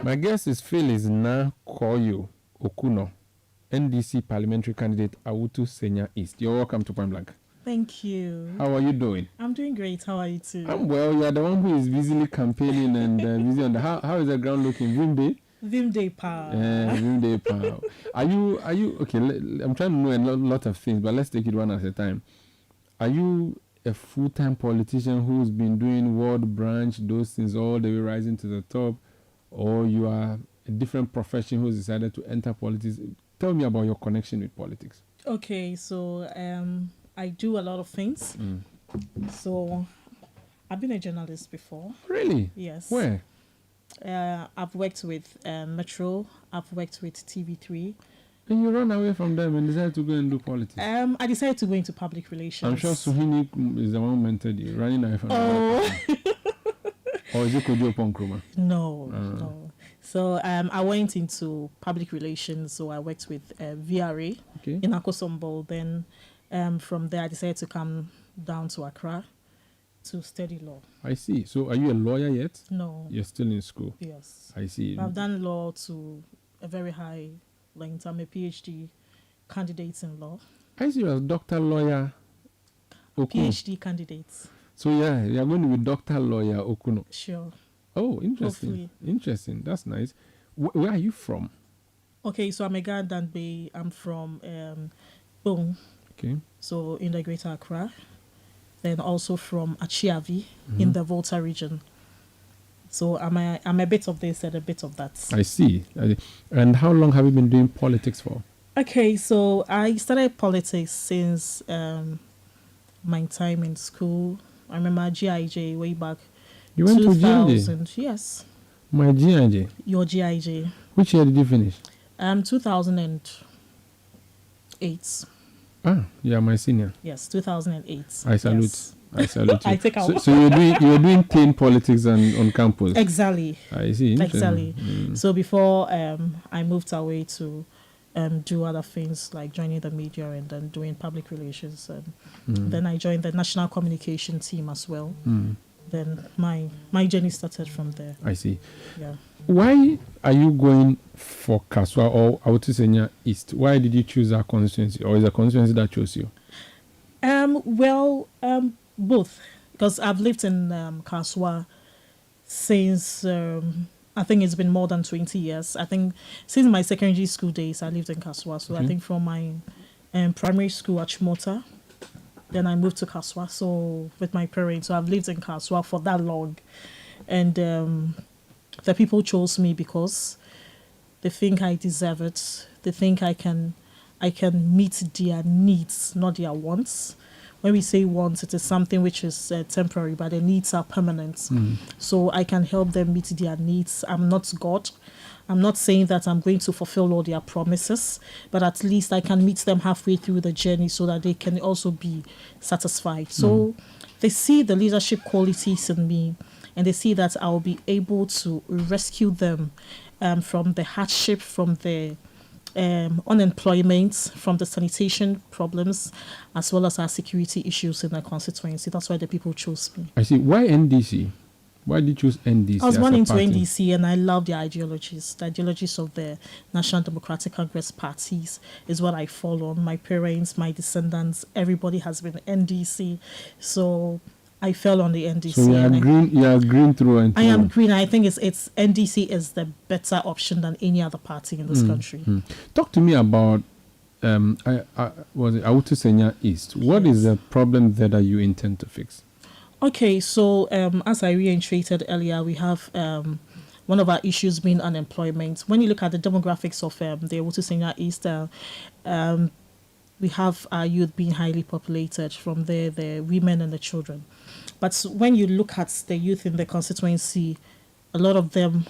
My guest is Phillis na Koryoo Okunor, NDC Parliamentary candidate Awutu Senya East. You're welcome to Point Blank. Thank you. How are you doing? I'm doing great. How are you too? I'm well. You are the one who is busily campaigning and busy on the. How is the ground looking? Vimbe? Vimde power. Vimde power. Are you okay? I'm trying to know a lot of things, but let's take it one at a time. Are you a full-time politician who's been doing ward branch, those things all the way rising to the top, or you are a different profession who's decided to enter politics? Tell me about your connection with politics. Okay, so I do a lot of things. So I've been a journalist before. Really? Yes. Where? I've worked with Metro. I've worked with TV3. And you run away from them and decided to go and do politics? I decided to go into public relations. I'm sure Suhini is the one who mentored you, running away from them. Or is it Koryoo Ponkroma? No. So I went into public relations. So I worked with VRA in Akosombo. Then from there, I decided to come down to Accra to study law. I see. So are you a lawyer yet? No. You're still in school? Yes. I see. I've done law to a very high length. I'm a PhD candidate in law. I see you as doctor, lawyer, Okunor. PhD candidate. So yeah, you're going to be doctor, lawyer, Okunor. Sure. Oh, interesting. Hopefully. Interesting. That's nice. Where are you from? Okay, so I'm a Ghanaian Bay. I'm from Bong. Okay. So in the Greater Accra. Then also from Achiavi in the Volta region. So I'm a bit of this and a bit of that. I see. And how long have you been doing politics for? Okay, so I started politics since my time in school. I remember GIJ way back. You went to GIJ? Yes. My GIJ? Your GIJ. Which year did you finish? 2008. Ah, you are my senior. Yes, 2008. I salute. Yes. I salute you. I take out. So you were doing teen politics on campus. Exactly. I see. Exactly. So before I moved away to do other things like joining the media and then doing public relations, and then I joined the national communication team as well. Then my journey started from there. I see. Yeah. Why are you going for Kaswa or Awutu Senya East? Why did you choose that constituency, or is it a constituency that chose you? Both, because I've lived in Kaswa since I think it's been more than 20 years. I think since my secondary school days, I lived in Kaswa. So I think from my primary school at Chmota, then I moved to Kaswa. So with my parents, so I've lived in Kaswa for that long, and the people chose me because they think I deserve it. They think I can meet their needs, not their wants. When we say wants, it is something which is temporary, but the needs are permanent. So I can help them meet their needs. I'm not God. I'm not saying that I'm going to fulfill all their promises, but at least I can meet them halfway through the journey so that they can also be satisfied. So they see the leadership qualities in me, and they see that I'll be able to rescue them from the hardship, from the unemployment, from the sanitation problems, as well as our security issues in the constituency. That's why the people chose me. I see. Why NDC? Why did you choose NDC? I was born into NDC, and I love the ideologies. The ideologies of the National Democratic Congress parties is what I follow. My parents, my descendants, everybody has been NDC. So I fell on the NDC. So you are green through and through. I am green. I think it's NDC is the better option than any other party in this country. Talk to me about was it Awutu Senya East? What is the problem there that you intend to fix? Okay, so as I reiterated earlier, we have one of our issues being unemployment. When you look at the demographics of the Awutu Senya East, we have our youth being highly populated. From there, the women and the children. But when you look at the youth in the constituency, a lot of them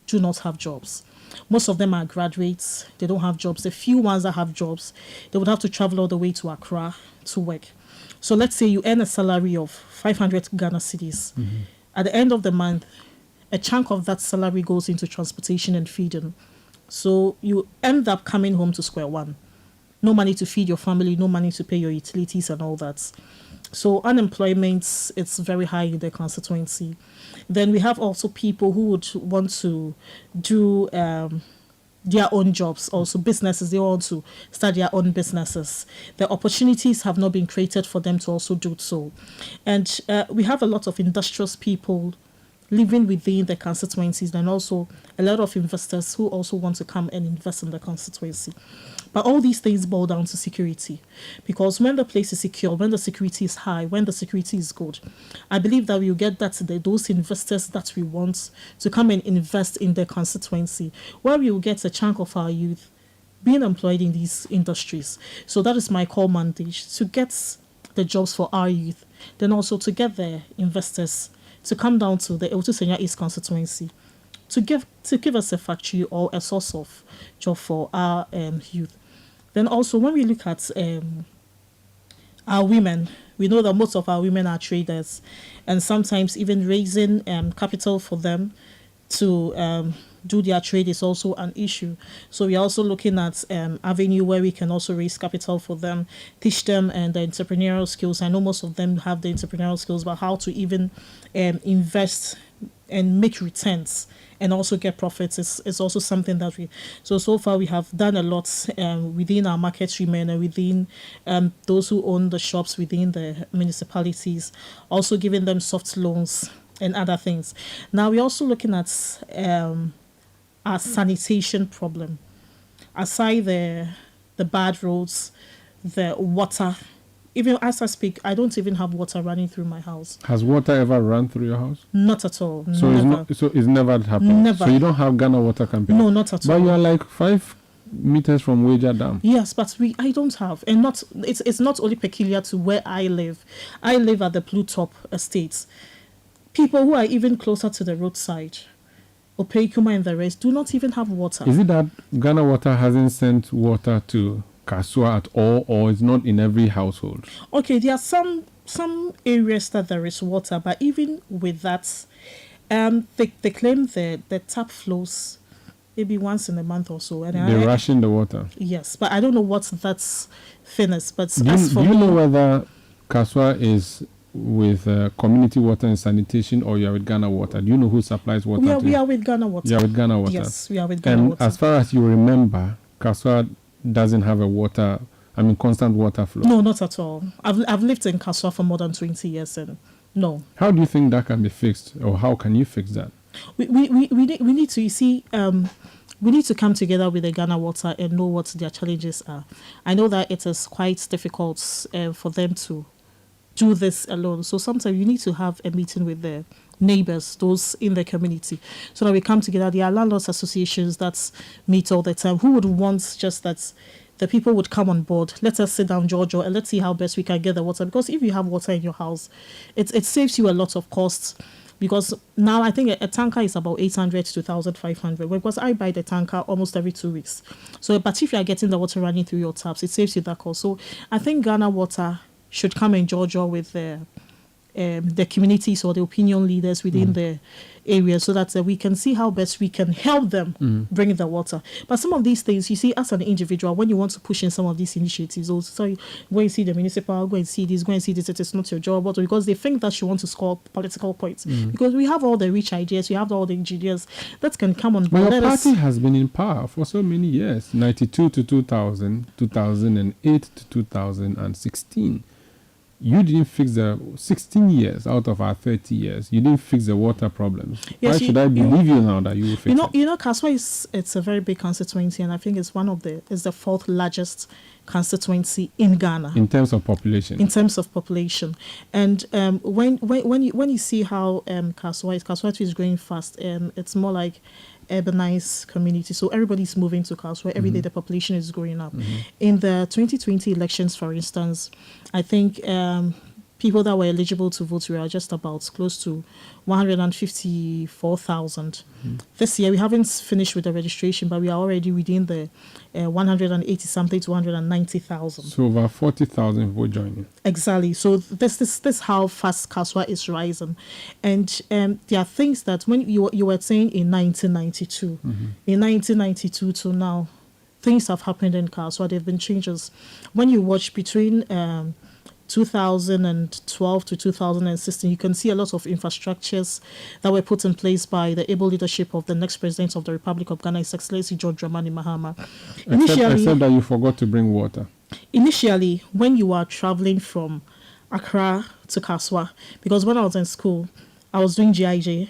do not have jobs. Most of them are graduates. They don't have jobs. The few ones that have jobs, they would have to travel all the way to Accra to work. So let's say you earn a salary of 500 Ghana cedis. At the end of the month, a chunk of that salary goes into transportation and feeding. So you end up coming home to square one. No money to feed your family, no money to pay your utilities and all that. So unemployment, it's very high in the constituency. Then we have also people who would want to do their own jobs, also businesses. They want to start their own businesses. The opportunities have not been created for them to also do so. And we have a lot of industrious people living within the constituencies, and also a lot of investors who also want to come and invest in the constituency. But all these things boil down to security, because when the place is secure, when the security is high, when the security is good, I believe that we'll get that those investors that we want to come and invest in the constituency, where we will get a chunk of our youth being employed in these industries. So that is my core mandate, to get the jobs for our youth, then also to get the investors to come down to the Awutu Senya East constituency to give us a factory or a source of job for our youth. Then also when we look at our women, we know that most of our women are traders, and sometimes even raising capital for them to do their trade is also an issue. So we're also looking at avenue where we can also raise capital for them, teach them and the entrepreneurial skills. I know most of them have the entrepreneurial skills, but how to even invest and make returns and also get profits is also something that so far we have done a lot within our market women and within those who own the shops within the municipalities, also giving them soft loans and other things. Now we're also looking at our sanitation problem. Aside the bad roads, the water. Even as I speak, I don't even have water running through my house. Has water ever run through your house? Not at all. So never. It's never happened. Never. So you don't have Ghana Water Company? No, not at all. But you are like 5 meters from Wager Dam. Yes, but I don't have, and it's not only peculiar to where I live. I live at the Blue Top Estate. People who are even closer to the roadside, Opeikuma and the rest, do not even have water. Is it that Ghana Water hasn't sent water to Kasua at all, or it's not in every household? Okay, there are some areas that there is water, but even with that, they claim the tap flows maybe once in a month or so. And they ration the water. Yes, but I don't know what that's finished. But do you know whether Kasua is with community water and sanitation, or you are with Ghana Water? Do you know who supplies water? We are with Ghana Water. You are with Ghana Water. Yes, we are with Ghana Water. And as far as you remember, Kasua doesn't have constant water flow. No, not at all. I've lived in Kasua for more than 20 years, and no. How do you think that can be fixed, or how can you fix that? We need to, you see, we need to come together with the Ghana Water and know what their challenges are. I know that it is quite difficult for them to do this alone. So sometimes you need to have a meeting with the neighbors, those in the community, so that we come together. There are landlords associations that meet all the time who would want just that the people would come on board. Let us sit down, Giorgio, and let's see how best we can get the water. Because if you have water in your house, it saves you a lot of costs. Because now I think a tanker is about 800 to 1,500. Because I buy the tanker almost every 2 weeks. So, but if you are getting the water running through your taps, it saves you that cost. So I think Ghana Water should come in Giorgio with the communities or the opinion leaders within the area, so that we can see how best we can help them bring the water. But some of these things, you see, as an individual, when you want to push in some of these initiatives, also, sorry, go and see the municipal, go and see this, it is not your job, but because they think that you want to score political points. Because we have all the rich ideas, we have all the engineers that can come on board. But your party has been in power for so many years, 92 to 2000, 2008 to 2016. You didn't fix the 16 years out of our 30 years. You didn't fix the water problems. Yes, why should I believe you now that you will fix it? You know, Kaswa it's a very big constituency, and I think it's it's the 4th largest constituency in Ghana in terms of population. And when you see how Kaswa is growing fast, it's more like urbanized community. So everybody's moving to Koryoo. Every day the population is growing up. In the 2020 elections, for instance, I think people that were eligible to vote were just about close to 154,000. This year, we haven't finished with the registration, but we are already within the 180-something to 190,000. So over 40,000 people joining. Exactly. So this how fast Kaswa is rising. And there are things that when you were saying in 1992, in 1992 to now, things have happened in Kaswa. There have been changes. When you watch between 2012 to 2016, you can see a lot of infrastructures that were put in place by the able leadership of the next president of the Republic of Ghana, His Excellency John Dramani Mahama. Except that you forgot to bring water. Initially, when you are traveling from Accra to Kaswa, because when I was in school, I was doing GIJ.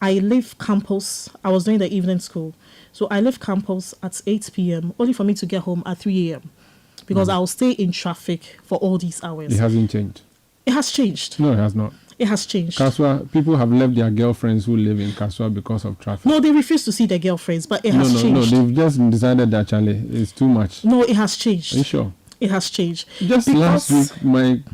I left campus. I was doing the evening school. So I left campus at 8 p.m. only for me to get home at 3 a.m. because I will stay in traffic for all these hours. It hasn't changed. It has changed. No, it has not. It has changed. Kaswa, people have left their girlfriends who live in Kaswa because of traffic. No, they refuse to see their girlfriends, but it has changed. No, they've just decided that, Charlie, it's too much. No, it has changed. Are you sure? It has changed. Just last week,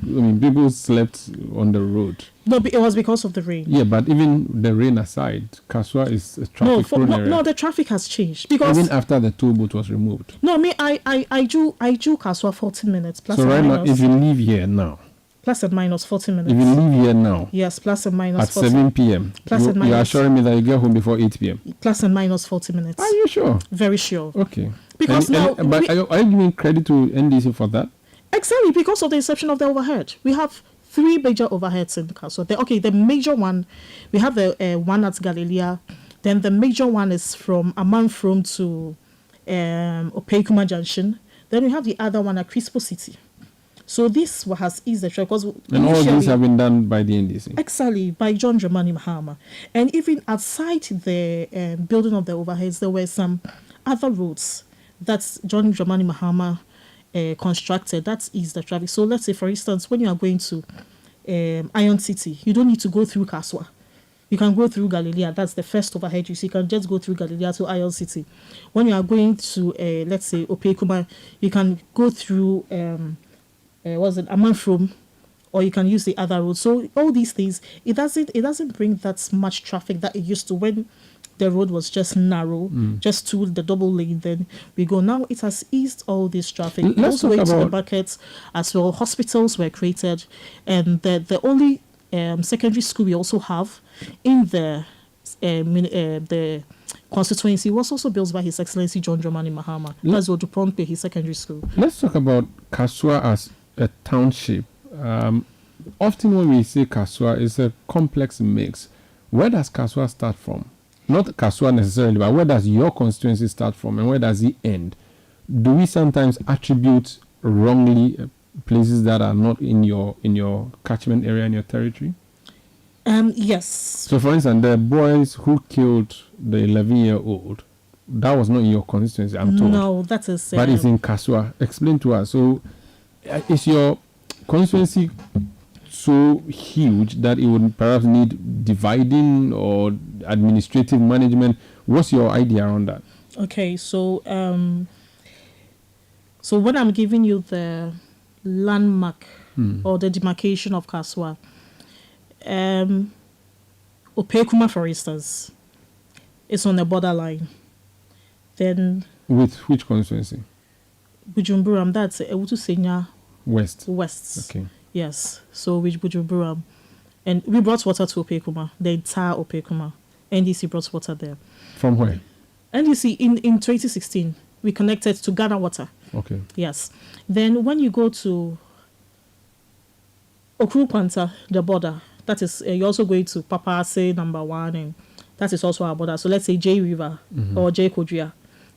people slept on the road. No, it was because of the rain. Yeah, but even the rain aside, Kaswa is a traffic-prone area. No, the traffic has changed because even after the toll booth was removed. No, I do Kaswa 40 minutes plus. So and right minus, now, if you leave here now, plus and minus 40 minutes. If you leave here now, yes, plus and minus at 7 p.m. Plus and minus. You're assuring me that you get home before 8 p.m. Plus and minus 40 minutes. Are you sure? Very sure. Okay. Because are you giving credit to NDC for that? Exactly, because of the inception of the overhead. We have 3 major overheads in the castle. The major one, we have the one at Galilee. Then the major one is from Amanfrom to Opeikuma Junction. Then we have the other one at Crispo City. So this has eased the traffic. And all these have been done by the NDC? Exactly, by John Dramani Mahama. And even outside the building of the overheads, there were some other roads that John Dramani Mahama constructed that eased the traffic. So let's say, for instance, when you are going to Iron City, you don't need to go through Kaswa. You can go through Galilee. That's the first overhead you see. You can just go through Galilee to Iron City. When you are going to, let's say, Opeikuma, you can go through, Amanfrom, or you can use the other road. So all these things, it doesn't bring that much traffic that it used to when the road was just narrow, just to the double lane. Then we go. Now it has eased all this traffic. Let's talk about about the markets as well. Hospitals were created, and the only secondary school we also have in the constituency was also built by His Excellency John Dramani Mahama. That's Odupompe, his secondary school. Let's talk about Kaswa as a township. Often when we say Kaswa, it's a complex mix. Where does Kaswa start from? Not Kaswa necessarily, but where does your constituency start from and where does it end? Do we sometimes attribute wrongly places that are not in your catchment area, in your territory? Yes. So for instance, the boys who killed the 11-year-old, that was not in your constituency, I'm told. No, that is... but it's in Kaswa. Explain to us. So is your constituency so huge that it would perhaps need dividing or administrative management? What's your idea on that? Okay, so when I'm giving you the landmark or the demarcation of Kaswa, Opeikuma, for instance, is on the borderline. Then with which constituency? Bujumburam, that's Awutu Senya West. Okay. Yes. So with Bujumburam. And we brought water to Opeikuma, the entire Opeikuma. NDC brought water there. From where? NDC in 2016. We connected to Ghana Water. Okay. Yes. Then when you go to Okunor, the border, that is, you're also going to Papase number 1, and that is also our border. So let's say J River or J Koryoo.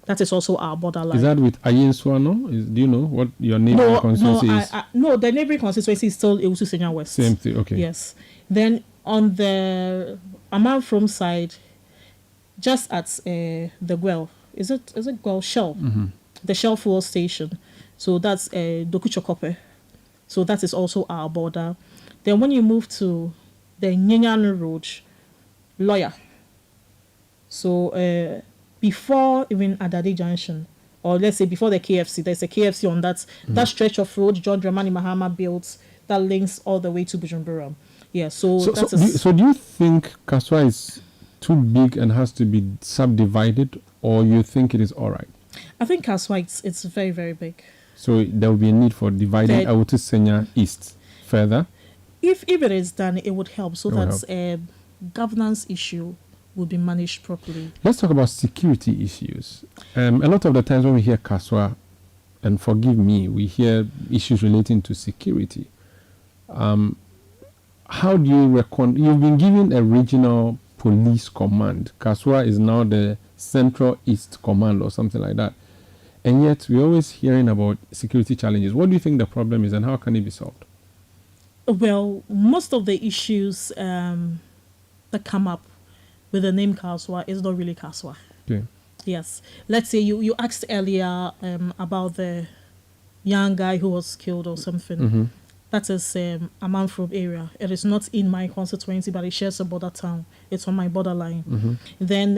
That is also our borderline. Is that with Ayenswano? Do you know what your neighboring constituency is? No, the neighboring constituency is still Awutu Senya West. Same thing, okay. Yes. Then on the Amanfrom side, just at the Guel, is it Guel Shell? The Shell fuel station. So that's Dokuchokope. So that is also our border. Then when you move to the Nyenyan Road, Lawyer. So before even Adade Junction, or let's say before the KFC, there's a KFC on that stretch of road John Dramani Mahama built that links all the way to Bujumburam. Yeah, so do you think Kaswa is too big and has to be subdivided, or you think it is all right? I think Kaswa, it's very, very big. So there will be a need for dividing Awutu Senya East further? If it is done, it would help, so that a governance issue will be managed properly. Let's talk about security issues. A lot of the times when we hear Kaswa, and forgive me, we hear issues relating to security. How do you reckon? You've been given a regional police command. Kaswa is now the Central East Command or something like that. And yet we're always hearing about security challenges. What do you think the problem is and how can it be solved? Well, most of the issues that come up with the name Kaswa is not really Kaswa. Okay. Yes. Let's say you asked earlier about the young guy who was killed or something. Mm-hmm. That is a Manfred area. It is not in my constituency, but it shares a border town. It's on my borderline. Mm-hmm. Then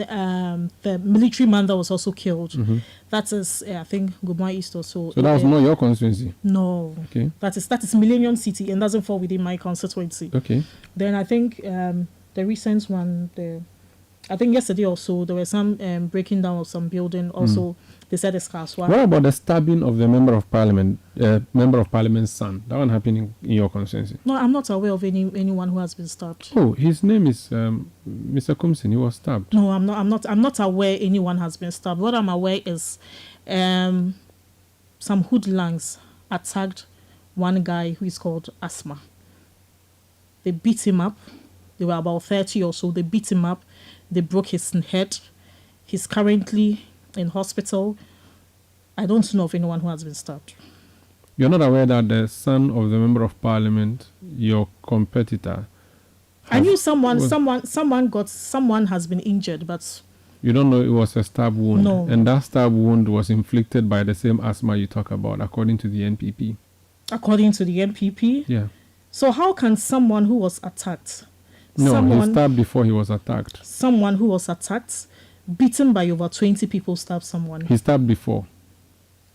the military man that was also killed. Mm-hmm. That is, I think, Gubwa East or so. So that was not your constituency? No. Okay. That is Millennium City and doesn't fall within my constituency. Okay. Then I think the recent one, I think yesterday or so, there was some breaking down of some building. Also, they said it's Kaswa. What about the stabbing of the member of parliament's son? That one happened in your constituency? No, I'm not aware of anyone who has been stabbed. Oh, his name is Mr. Kumsin. He was stabbed. No, I'm not aware anyone has been stabbed. What I'm aware is some hoodlums attacked one guy who is called Asma. They beat him up. They were about 30 or so. They beat him up. They broke his head. He's currently in hospital. I don't know of anyone who has been stabbed. You're not aware that the son of the member of parliament, your competitor, I knew someone has been injured, but you don't know it was a stab wound. No. And that stab wound was inflicted by the same asthma you talk about, according to the NPP. According to the NPP? Yeah. So how can someone who was attacked, No, he stabbed before he was attacked. Someone who was attacked, beaten by over 20 people, stab someone? He stabbed before.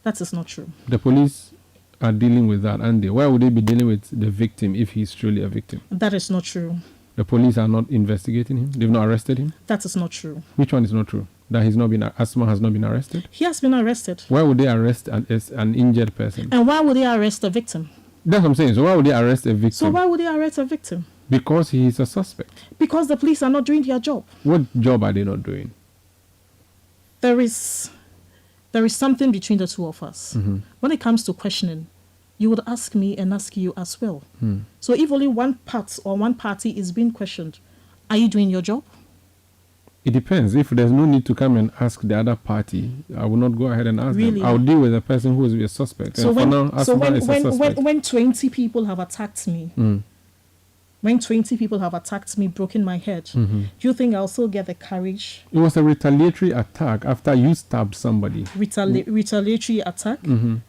That is not true. The police are dealing with that, and why would they be dealing with the victim if he's truly a victim? That is not true. The police are not investigating him? They've not arrested him? That is not true. Which one is not true? That Asma has not been arrested? He has been arrested. Why would they arrest an injured person? And why would they arrest a victim? That's what I'm saying. So why would they arrest a victim? So why would they arrest a victim? Because he is a suspect. Because the police are not doing their job. What job are they not doing? There is something between the two of us. Mm-hmm. When it comes to questioning, you would ask me and ask you as well. So if only one part or one party is being questioned, are you doing your job? It depends. If there's no need to come and ask the other party, I will not go ahead and ask Really? them. I'll deal with the person who is a suspect. So and when, for now, Asma is a suspect. when 20 people have attacked me, when 20 people have attacked me, broken my head, do you think I'll still get the courage? It was a retaliatory attack after you stabbed somebody. Retaliatory attack?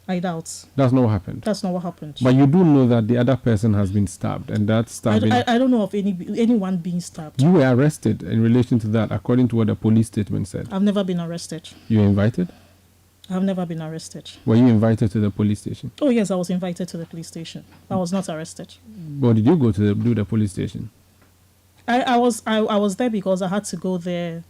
I doubt. That's not what happened. That's not what happened. But you do know that the other person has been stabbed, and that stabbing... I don't know of anyone being stabbed. You were arrested in relation to that, according to what the police statement said. I've never been arrested. You were invited? I've never been arrested. Were you invited to the police station? Oh, yes, I was invited to the police station. I was not arrested. But did you go to the police station? I was there because I had to go there.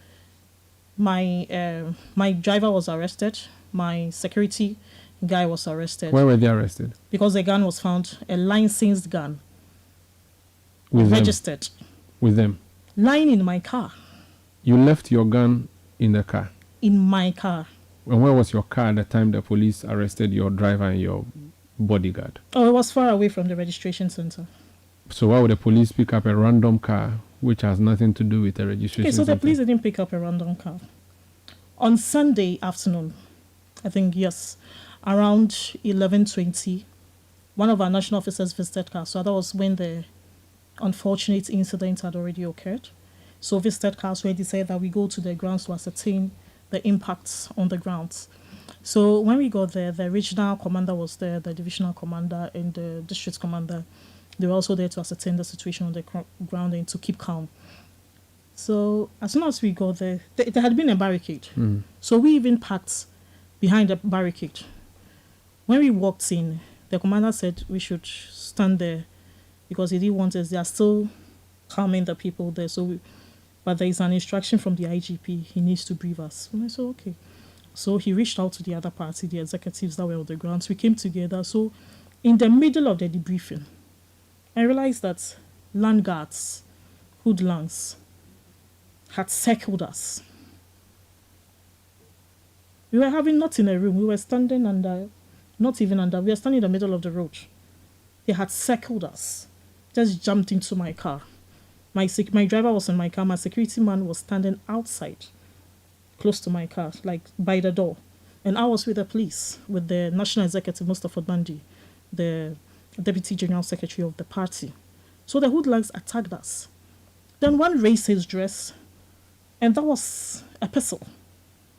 My driver was arrested. My security guy was arrested. Where were they arrested? Because the gun was found, a licensed gun. With registered. Them. With them? Lying in my car. You left your gun in the car? In my car. And where was your car at the time the police arrested your driver and your bodyguard? Oh, it was far away from the registration center. So why would the police pick up a random car which has nothing to do with the registration Okay, so center? the police didn't pick up a random car. On Sunday afternoon, I think, yes, around 11:20, one of our national officers visited Kaswa. That was when the unfortunate incident had already occurred. So visited Kaswa, they said that we go to the grounds to ascertain the impacts on the grounds. So when we got there, the regional commander was there, the divisional commander and the district commander. They were also there to ascertain the situation on the ground and to keep calm. So as soon as we got there, there had been a barricade. So we even parked behind the barricade. When we walked in, the commander said we should stand there because he didn't want us. They are still calming the people there. But there is an instruction from the IGP. He needs to brief us. And I said, okay. So he reached out to the other party, the executives that were on the grounds. We came together. So in the middle of the debriefing, I realized that land guards, hoodlums, had circled us. We were having not in a room. We were standing under not even under. We are standing in the middle of the road. They had circled us, just jumped into my car. My driver was in my car. My security man was standing outside, close to my car, like by the door. And I was with the police, with the National Executive, Mustafa Bandi, the Deputy General Secretary of the party. So the hoodlums attacked us. Then one raised his dress, and that was a pistol.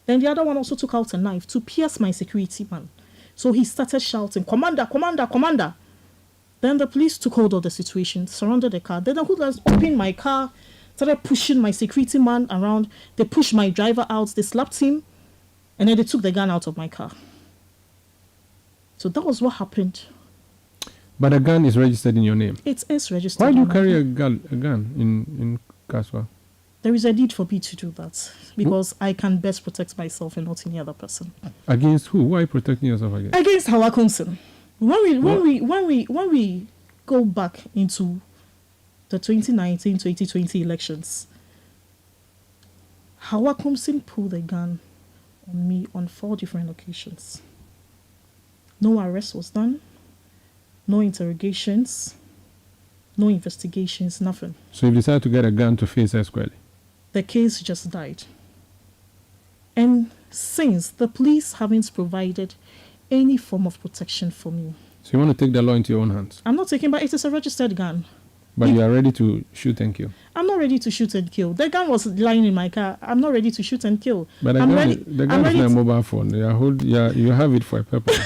Then the other one also took out a knife to pierce my security man. So he started shouting, "Commander, commander, commander." Then the police took hold of the situation, surrounded the car. Then the hoodlums opened my car, started pushing my security man around. They pushed my driver out, they slapped him, and then they took the gun out of my car. So that was what happened. But a gun is registered in your name. It is registered. Why do you carry a gun in Kaswa? There is a need for me to do that because I can best protect myself and not any other person. Against who? Why are you protecting yourself against? Against Hawakumsin. When we go back into the 2019-2020 elections, Hawakumsin pulled a gun on me on 4 different occasions. No arrest was done, no interrogations, no investigations, nothing. So you decided to get a gun to face her squarely? The case just died. And since the police haven't provided any form of protection for me. So you want to take the law into your own hands? I'm not taking, but it is a registered gun. But you are ready to shoot and kill? I'm not ready to shoot and kill. The gun was lying in my car. I'm not ready to shoot and kill. But the gun is not a mobile phone. You have it for a purpose.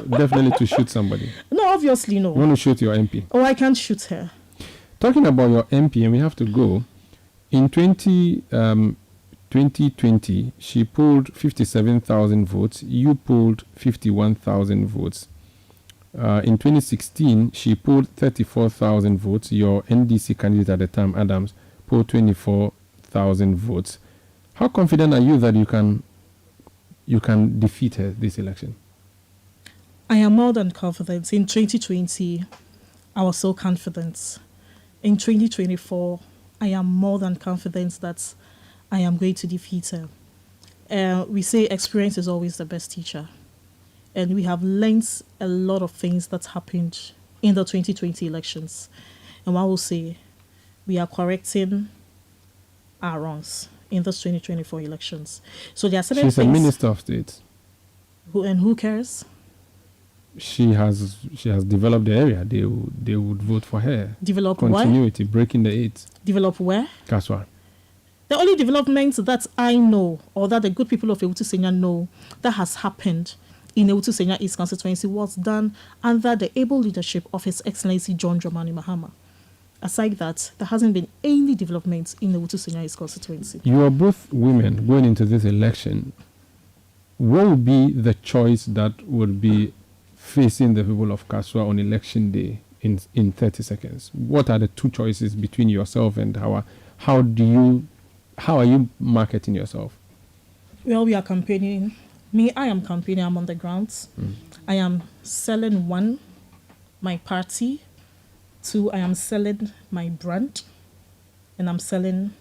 Definitely to shoot somebody. No, obviously no. You want to shoot your MP? Oh, I can't shoot her. Talking about your MP, and we have to go. In 2020, she pulled 57,000 votes. You pulled 51,000 votes. In 2016, she pulled 34,000 votes. Your NDC candidate at the time, Adams, pulled 24,000 votes. How confident are you that you can defeat her this election? I am more than confident. In 2020, I was so confident. In 2024, I am more than confident that I am going to defeat her. We say experience is always the best teacher. And we have learned a lot of things that happened in the 2020 elections. And I will say we are correcting our wrongs in those 2024 elections. So there are certain things. She's a minister of state. Who cares? She has developed the area. They would vote for her. Develop continuity, where? Breaking the 8. Develop where? Kaswa. The only development that I know, or that the good people of Awutu Senya know, that has happened in Awutu Senya East constituency was done under the able leadership of His Excellency John Dramani Mahama. Aside that, there hasn't been any development in Awutu Senya East constituency. You are both women going into this election. What would be the choice that would be facing the people of Kaswa on election day in 30 seconds? What are the 2 choices between yourself and Hawa? How are you marketing yourself? Well, we are campaigning. Me, I am campaigning. I'm on the grounds. I am selling 1, my party. 2, I am selling my brand. And I'm selling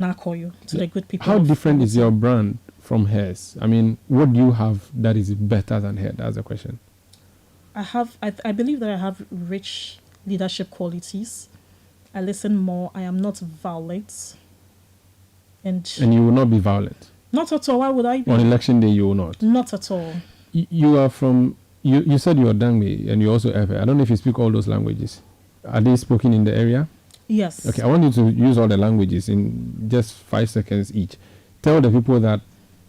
Koryoo to the good people. How different is your brand from hers? I mean, what do you have that is better than her? That's the question. I believe that I have rich leadership qualities. I listen more. I am not violent. And you will not be violent? Not at all. Why would I be? On election day, you will not? Not at all. You are from... You said you are Dangme and you also Efe. I don't know if you speak all those languages. Are they spoken in the area? Yes. Okay, I want you to use all the languages in just 5 seconds each. Tell the people that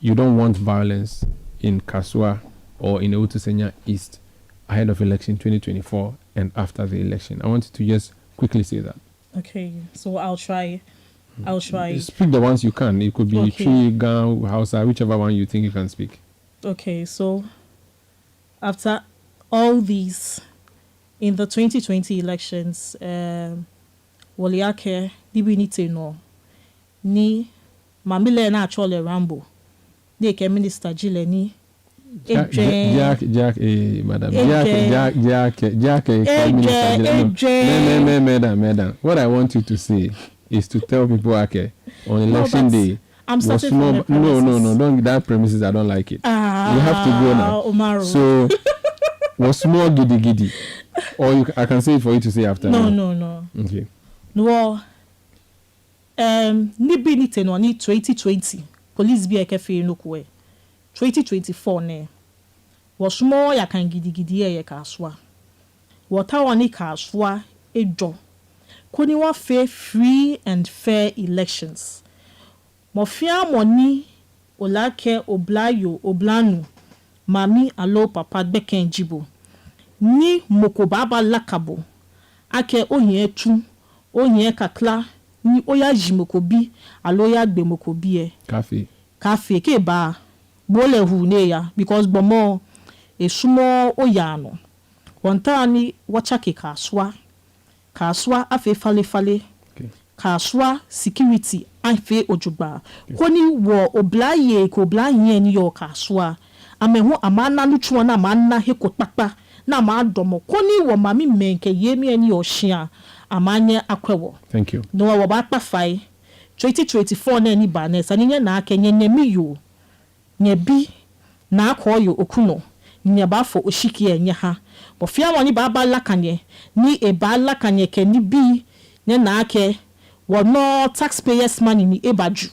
you don't want violence in Kaswa or in Awutu Senya East ahead of election 2024 and after the election. I want you to just quickly say that. Okay, so I'll try. Speak the ones you can. It could be Tree, Gang, Hausa, whichever one you think you can speak. Okay, so after all these, in the 2020 elections, Woliake, Dibinite no, ni Mamile na Chole Rambo, ni ke Minister Jileni, Madam. What I want you to say is to tell people, okay, on election day. I'm starting from the premises. No, don't that premises. I don't like it. We have to go now. Umaru. So, was small giddy, or I can say it for you to say after. No. Okay. No. Nibi ni teno ni 2020. Police be ekefe no kwe. 2024 ne. Was small ya kan giddy ye kaswa. Wata wani kaswa ejo. Koni wa free and fair elections. Mofia moni olake oblayo oblanu mami alo papa beken jibo ni mokobaba lakabo ake oyin etu oyin kakla ni oya jimokobi alo ya gbe mokobi e cafe ke ba bole hu ne ya because bomo esumo oya no wonta ni wacha ke kaswa afe fale kaswa security afe ojugba koni wo oblaye ko oblaye ni yo kaswa amehu amana nuchuwa na amana heko papa na ma domo koni wo mami menke yemi eni ohia amanye akwewo. Thank you. No wo ba kpafai 2024 na ni ba na sanye na akenye nyemi yo nyebi na akoyo Okunor nyeba fo oshiki enye ha bo fia woni ba lakanye ni e ba lakanye ke ni bi ne na ake wono taxpayers money ni ebaju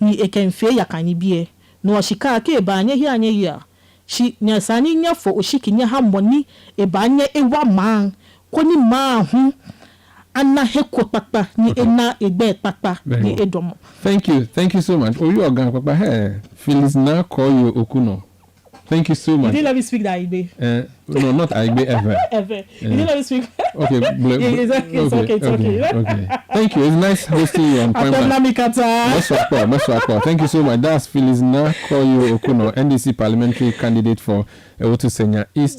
ni ekenfe yakani bie no shika ke ba anye ya shi nyasani nyafo oshiki nya ha moni ebanye ewa man koni ma hu ana heko papa ni ena egbe papa ni edomo. Thank you so much. Oh, you are gang papa hey Phillis na Koryoo Okunor. Thank you so much. You didn't let me speak that Igbe. No, not Igbe ever. You didn't let me speak. Okay. It's okay. Thank you. It's nice hosting you on Point Blank. Thank you so much. That's Phillis na Koryoo Okunor, NDC Parliamentary candidate for Awutu Senya East.